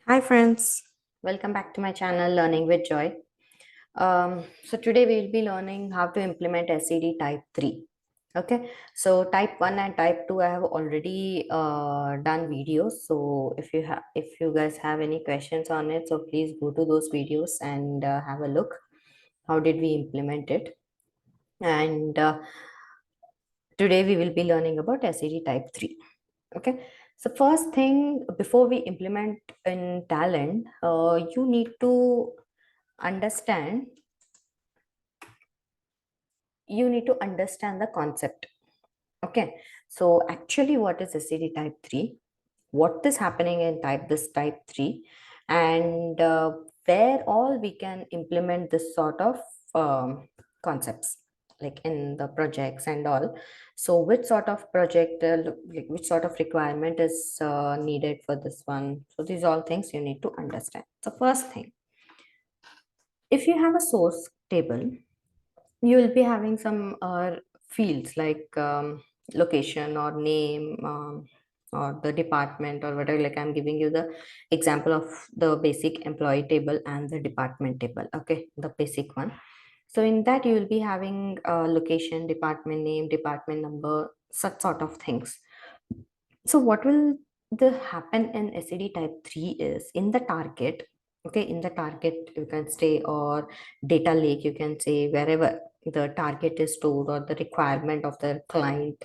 Hi friends, welcome back to my channel Learning with Joy. So today we will be learning how to implement SED type 3. Okay, so type 1 and type 2 I have already done videos. So if you guys have any questions on it, so please go to those videos and have a look. How did we implement it? And today we will be learning about SED type 3. Okay, so first thing before we implement in Talend, you need to understand the concept. Okay, so actually what is SED type 3, what is happening in type 3, and where all we can implement this sort of concepts, like in the projects and all. So which sort of project, like which sort of requirement is needed for this one. So these all things you need to understand. So first thing, if you have a source table, you will be having some fields like location or name, or the department or whatever. Like I'm giving you the example of the basic employee table and the department table. Okay, the basic one. So in that you will be having location, department name, department number, such sort of things. So what will the happen in SED type 3 is in the target. Okay, in the target you can say, or data lake you can say, wherever the target is stored or the requirement of the client,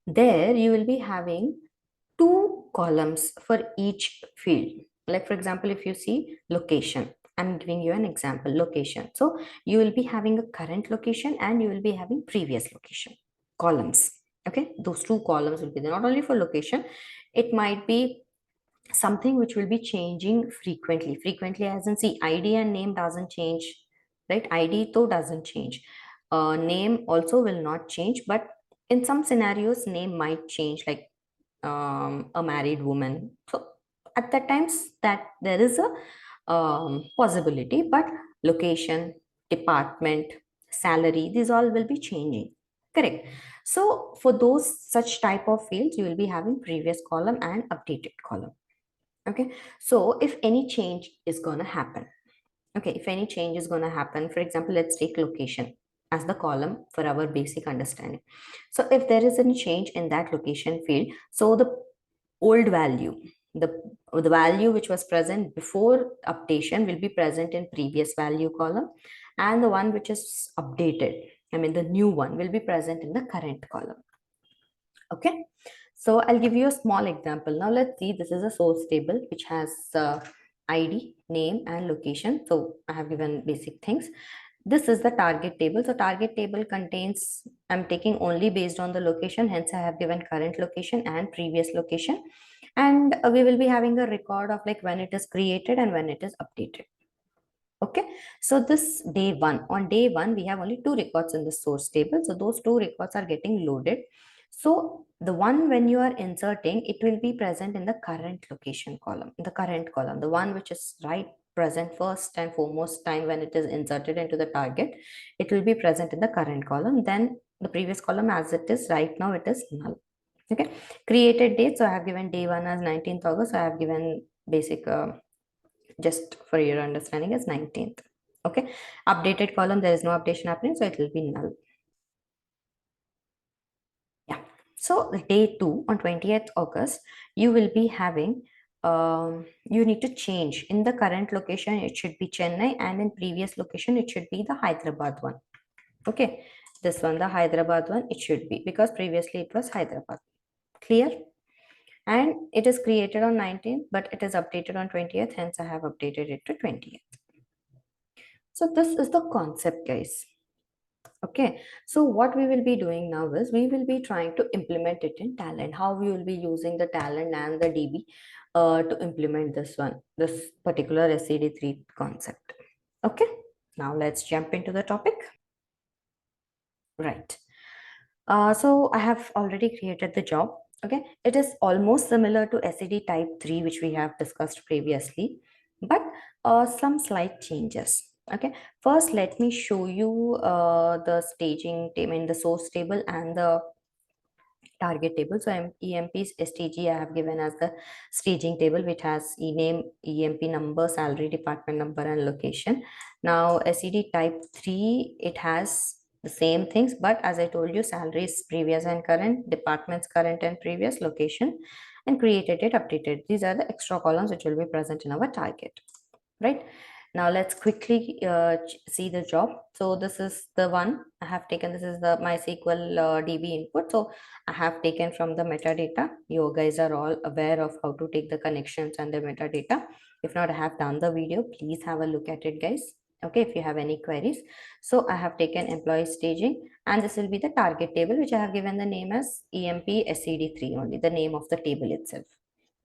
there you will be having two columns for each field. Like for example, if you see location, I'm giving you an example, location. So you will be having a current location and you will be having previous location columns. Okay, those two columns will be there not only for location, it might be something which will be changing frequently as in, see, ID and name doesn't change, right? ID though doesn't change, name also will not change, but in some scenarios name might change, like a married woman. So at that times that there is a possibility, but location, department, salary, these all will be changing. Correct. So for those such type of fields, you will be having previous column and updated column. Okay. So if any change is going to happen, okay, if any change is going to happen, for example, let's take location as the column for our basic understanding. So if there is any change in that location field, so the old value, the the value which was present before updation will be present in previous value column, and the one which is updated, I mean the new one, will be present in the current column. Okay, so I'll give you a small example. Now let's see, this is a source table which has ID, name and location. So I have given basic things. This is the target table. So target table contains, I'm taking only based on the location, hence I have given current location and previous location. And we will be having a record of like when it is created and when it is updated. Okay, so this day one, on day one, we have only two records in the source table. So those two records are getting loaded. So the one when you are inserting, it will be present in the current location column, in the current column, the one which is right present first and foremost time when it is inserted into the target, it will be present in the current column. Then the previous column as it is right now, it is null. Okay, created date. So I have given day one as 19th August. So I have given basic, just for your understanding, as 19th. Okay, updated column, there is no updation happening, so it will be null. Yeah, so day 2 on 20th August, you will be having, you need to change in the current location, it should be Chennai, and in previous location it should be the Hyderabad one. Okay, this one, the Hyderabad one, it should be, because previously it was Hyderabad. Clear? And it is created on 19th, but it is updated on 20th, hence I have updated it to 20th. So this is the concept, guys. Okay, so what we will be doing now is we will be trying to implement it in Talend. How we will be using the Talend and the DB to implement this one, this particular SED3 concept. Okay, now let's jump into the topic. Right. So I have already created the job. Okay, it is almost similar to SED type 3, which we have discussed previously, but some slight changes. Okay, first let me show you the staging table, in the source table and the target table. So EMP's STG I have given as the staging table, which has name, EMP number, salary, department number, and location. Now SED type 3, it has the same things, but as I told you, salary is previous and current, departments current and previous, location, and created it, updated. These are the extra columns which will be present in our target, right? Now let's quickly see the job. So this is the one I have taken. This is the MySQL DB input. So I have taken from the metadata. You guys are all aware of how to take the connections and the metadata. If not, I have done the video. Please have a look at it, guys. Okay, if you have any queries. So I have taken employee staging, and this will be the target table, which I have given the name as EMP SED3 only, the name of the table itself.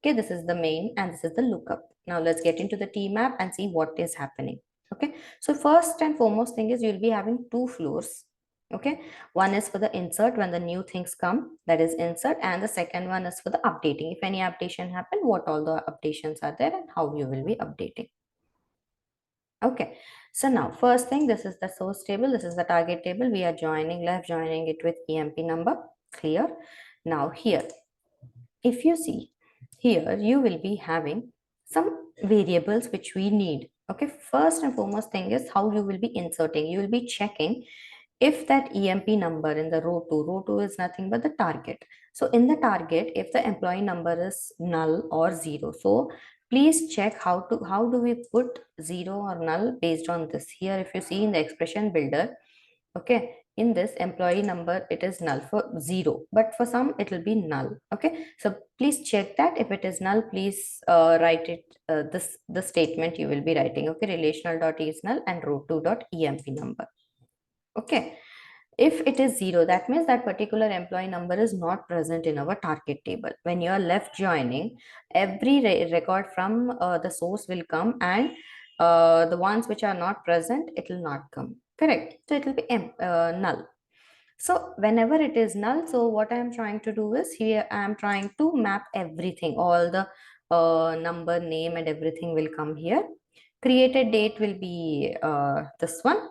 Okay, this is the main and this is the lookup. Now let's get into the T map and see what is happening. Okay, so first and foremost thing is you'll be having two floors. Okay, one is for the insert when the new things come, that is insert, and the second one is for the updating. If any updation happen, what all the updations are there and how you will be updating. Okay, so now first thing, this is the source table, this is the target table. We are joining left, joining it with EMP number. Clear. Now here, if you see here, you will be having some variables which we need. Okay, first and foremost thing is how you will be inserting. You will be checking if that EMP number in the row 2 is nothing but the target. So in the target, if the employee number is null or zero, so please check how do we put zero or null based on this. Here, if you see in the expression builder, okay, in this employee number it is null for zero, but for some it will be null. Okay, so please check that. If it is null, please write it the statement you will be writing. Okay, relational dot is null and row2 dot emp number. Okay, if it is zero, that means that particular employee number is not present in our target table. When you are left joining, every record from the source will come, and the ones which are not present, it will not come. Correct. So it will be null. So whenever it is null, so what I am trying to do is here I am trying to map everything, all the number, name, and everything will come here. Created date will be this one.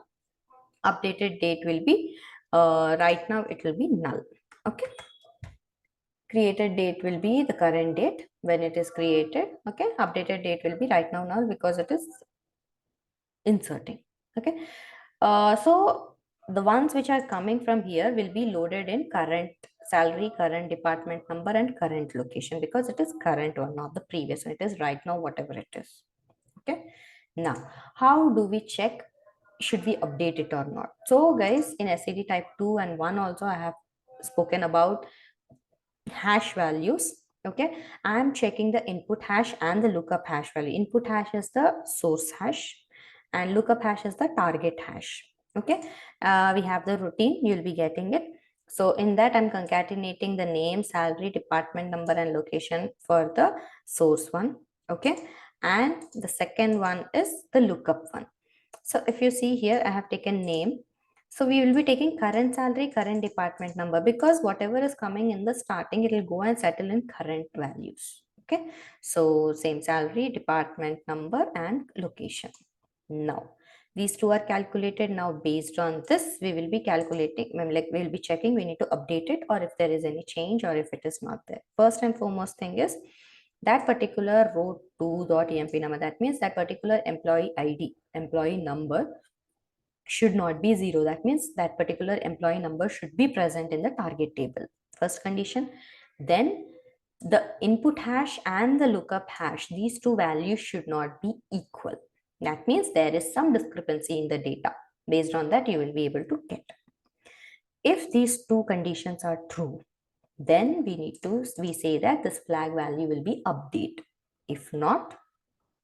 Updated date will be right now it will be null. Okay, created date will be the current date when it is created. Okay, updated date will be right now null because it is inserting. Okay, so the ones which are coming from here will be loaded in current salary, current department number, and current location, because it is current one, not the previous one. It is right now whatever it is. Okay, now how do we check should we update it or not? So guys, in SED type 2 and 1 also I have spoken about hash values. Okay, I am checking the input hash and the lookup hash value. Input hash is the source hash and lookup hash is the target hash. Okay, we have the routine, you'll be getting it. So in that I'm concatenating the name, salary, department number, and location for the source one. Okay, and the second one is the lookup one. So if you see here, I have taken name. So we will be taking current salary, current department number, because whatever is coming in the starting, it will go and settle in current values. Okay. So same salary, department number, and location. Now, these two are calculated. Now, based on this, we will be calculating, like we will be checking, we need to update it, or if there is any change, or if it is not there. First and foremost thing is that particular row2.emp number. That means that particular employee ID, employee number should not be zero. That means that particular employee number should be present in the target table. First condition. Then the input hash and the lookup hash, these two values should not be equal. That means there is some discrepancy in the data. Based on that, you will be able to get. If these two conditions are true, then we say that this flag value will be update. If not,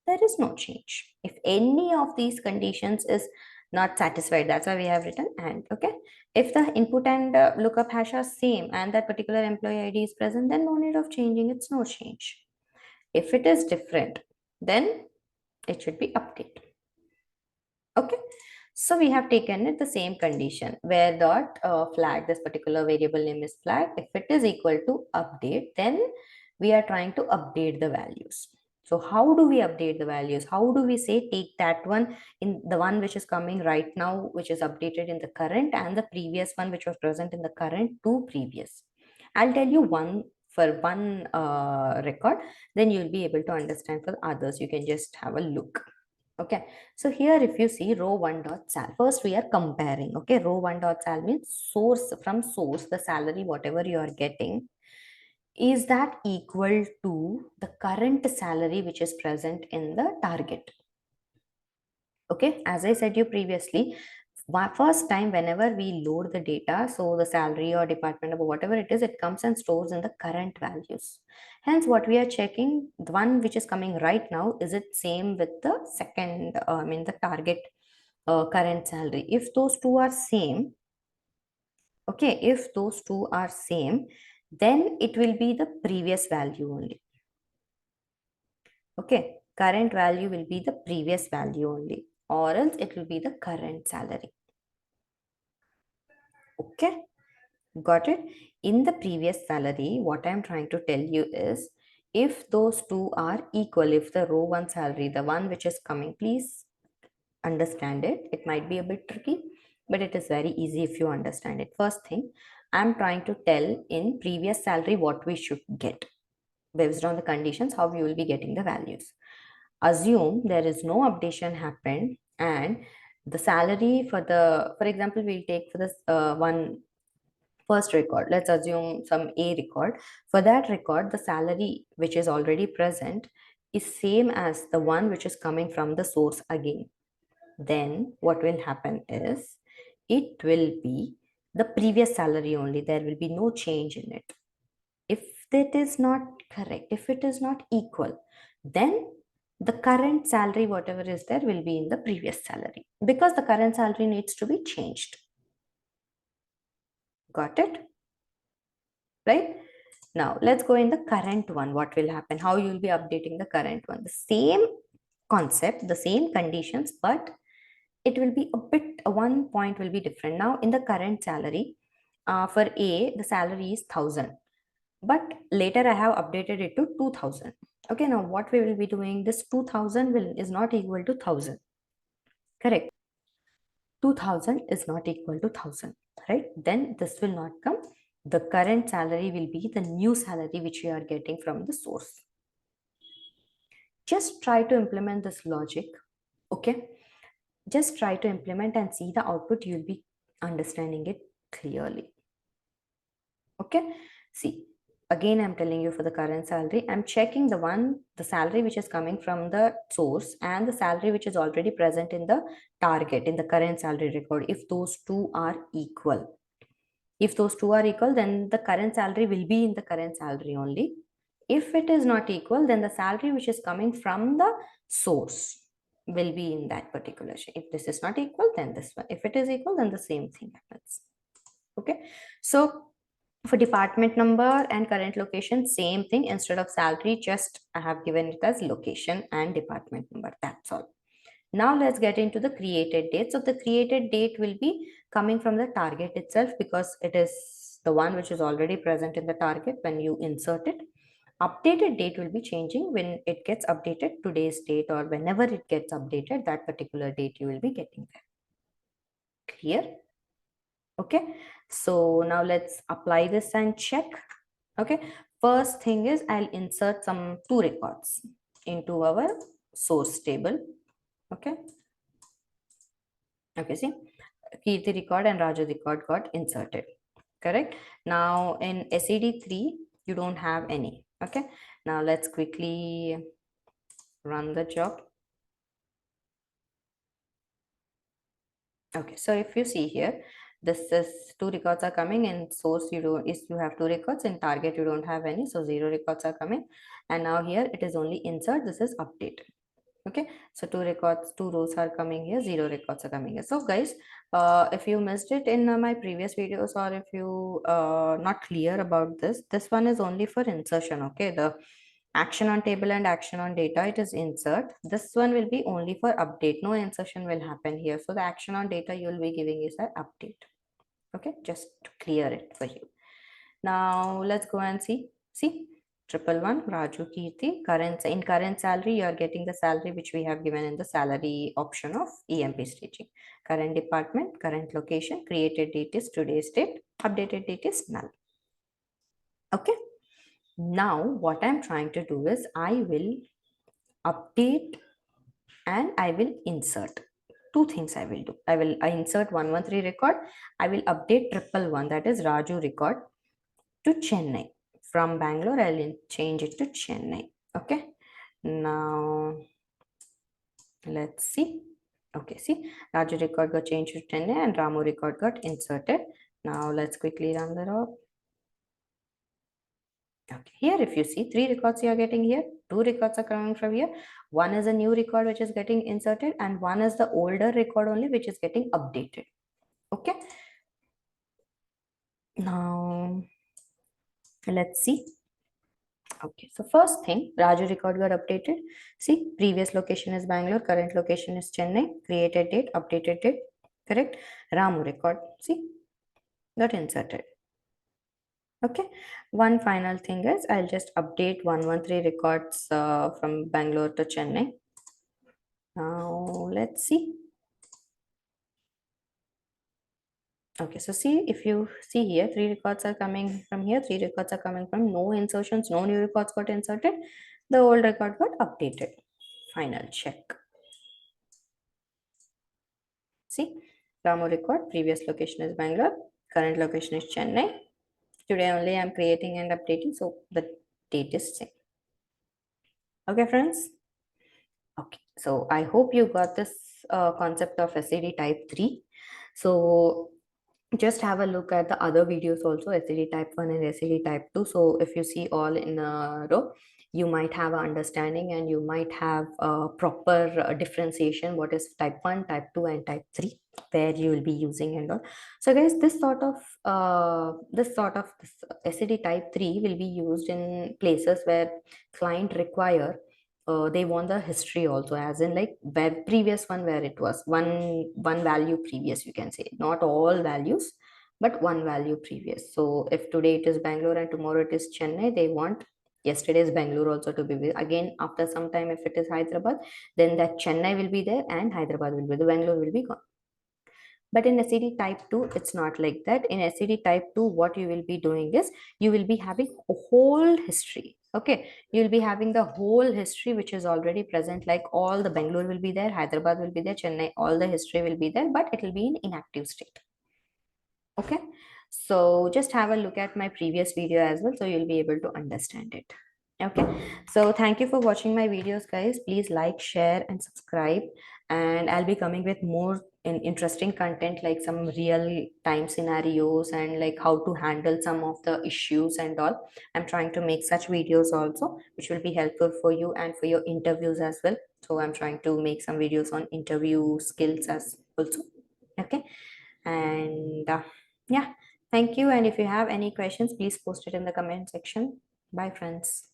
there is no change. If any of these conditions is not satisfied, that's why we have written and. Okay, if the input and lookup hash are same and that particular employee ID is present, then no need of changing, it's no change. If it is different, then it should be update. Okay, so we have taken it the same condition where dot flag, this particular variable name is flag. If it is equal to update, then we are trying to update the values. So how do we update the values? How do we say take that one in the one which is coming right now, which is updated in the current, and the previous one which was present in the current to previous? I'll tell you one for one record, then you'll be able to understand for others. You can just have a look. Okay, so here if you see row 1 dot sal, first we are comparing. Okay, row 1 dot sal means source, from source the salary whatever you are getting, is that equal to the current salary which is present in the target. Okay, as I said you previously, first time whenever we load the data, so the salary or department or whatever it is, it comes and stores in the current values. Hence what we are checking, the one which is coming right now, is it same with the second, I mean the target current salary. If those two are same, okay, if those two are same, then it will be the previous value only. Okay, current value will be the previous value only, or else it will be the current salary. Okay, got it? In the previous salary, what I'm trying to tell you is, if those two are equal, if the row 1 salary, the one which is coming, please understand it. It might be a bit tricky, but it is very easy if you understand it. First thing, I'm trying to tell in previous salary what we should get. Based on the conditions, how we will be getting the values. Assume there is no updation happened, and the salary for the, for example, we'll take for this one first record, let's assume some A record. For that record, the salary which is already present is same as the one which is coming from the source again. Then what will happen is, it will be the previous salary only, there will be no change in it. If that is not correct, if it is not equal, then the current salary whatever is there will be in the previous salary, because the current salary needs to be changed. Got it? Right? Now let's go in the current one. What will happen? How you will be updating the current one? The same concept, the same conditions, but it will be a bit, one point will be different. Now in the current salary, for A, the salary is 1000, but later I have updated it to 2000. Okay, now what we will be doing, this 2000 is not equal to 1000. Correct? 2000 is not equal to 1000, right? Then this will not come. The current salary will be the new salary which you are getting from the source. Just try to implement this logic. Okay, just try to implement and see the output. You'll be understanding it clearly. Okay, see, again I'm telling you, for the current salary, I'm checking the salary which is coming from the source and the salary which is already present in the target, in the current salary record. If those two are equal, if those two are equal, then the current salary will be in the current salary only. If it is not equal, then the salary which is coming from the source will be in that particular shape. If this is not equal, then this one. If it is equal, then the same thing happens. Okay, so for department number and current location, same thing. Instead of salary, just I have given it as location and department number. That's all. Now let's get into the created date. So the created date will be coming from the target itself, because it is the one which is already present in the target when you insert it. Updated date will be changing when it gets updated, today's date, or whenever it gets updated, that particular date you will be getting there. Clear? Okay, so now let's apply this and check. Okay, first thing is, I'll insert some two records into our source table. Okay, see, Kirti record and Raju record got inserted. Correct? Now in SED3 you don't have any. Okay, now let's quickly run the job. Okay, so if you see here, this is two records are coming. In source you have two records, in target you don't have any, so 0 records are coming. And now here it is only insert, this is update. Okay, so two rows are coming here, 0 records are coming here. So guys, if you missed it in my previous videos, or if you not clear about this one is only for insertion. Okay, the action on table and action on data, it is insert. This one will be only for update, no insertion will happen here. So the action on data you will be giving is an update. Okay, just to clear it for you. Now let's go and see 111 Raju Kirti. In current salary you are getting the salary which we have given in the salary option of EMP staging. Current department, current location, created date is today's date, updated date is null. Okay. Now what I'm trying to do is I will update and I will insert. Two things I will do. I insert 113 record. I will update triple one, that is Raju record, to Chennai. From Bangalore, I'll change it to Chennai. Okay. Now let's see. Okay, see, Raju record got changed to Chennai and Ramu record got inserted. Now let's quickly run that off. Okay, here if you see, three records you are getting here, two records are coming from here. One is a new record which is getting inserted, and one is the older record only which is getting updated. Okay, now let's see. Okay, so first thing, Raju record got updated. See, previous location is Bangalore, current location is Chennai, created date, updated date, correct. Ramu record, see, got inserted. Okay, one final thing is I'll just update 113 records from Bangalore to Chennai. Now let's see. Okay, so see, if you see here, three records are coming from here, three records are coming from, no insertions, no new records got inserted, the old record got updated. Final check. See, Ramu record, previous location is Bangalore, current location is Chennai. Today only I'm creating and updating, so the date is same. Okay, friends. Okay, so I hope you got this concept of SAD type 3. So just have a look at the other videos also, SAD type 1 and SAD type 2. So if you see all in a row, you might have an understanding and you might have a proper differentiation what is type 1, type 2 and type 3, where you will be using and all. So guys, this SAD type 3 will be used in places where client require they want the history also, as in like where previous one, where it was one value previous, you can say, not all values but one value previous. So if today it is Bangalore and tomorrow it is Chennai, they want yesterday's Bangalore also to be with. Again, after some time, if it is Hyderabad, then that Chennai will be there and Hyderabad will be, the Bangalore will be gone. But in SED type 2, it's not like that. In SED type 2, what you will be doing is you will be having a whole history. Okay, you will be having the whole history which is already present, like all the Bangalore will be there, Hyderabad will be there, Chennai, all the history will be there, but it will be in inactive state. Okay, so just have a look at my previous video as well, so you'll be able to understand it. Okay, so thank you for watching my videos, guys. Please like, share and subscribe, and I'll be coming with more interesting content, like some real time scenarios and like how to handle some of the issues and all. I'm trying to make such videos also which will be helpful for you and for your interviews as well. So I'm trying to make some videos on interview skills as also. Okay, and yeah, thank you. And if you have any questions, please post it in the comment section. Bye, friends.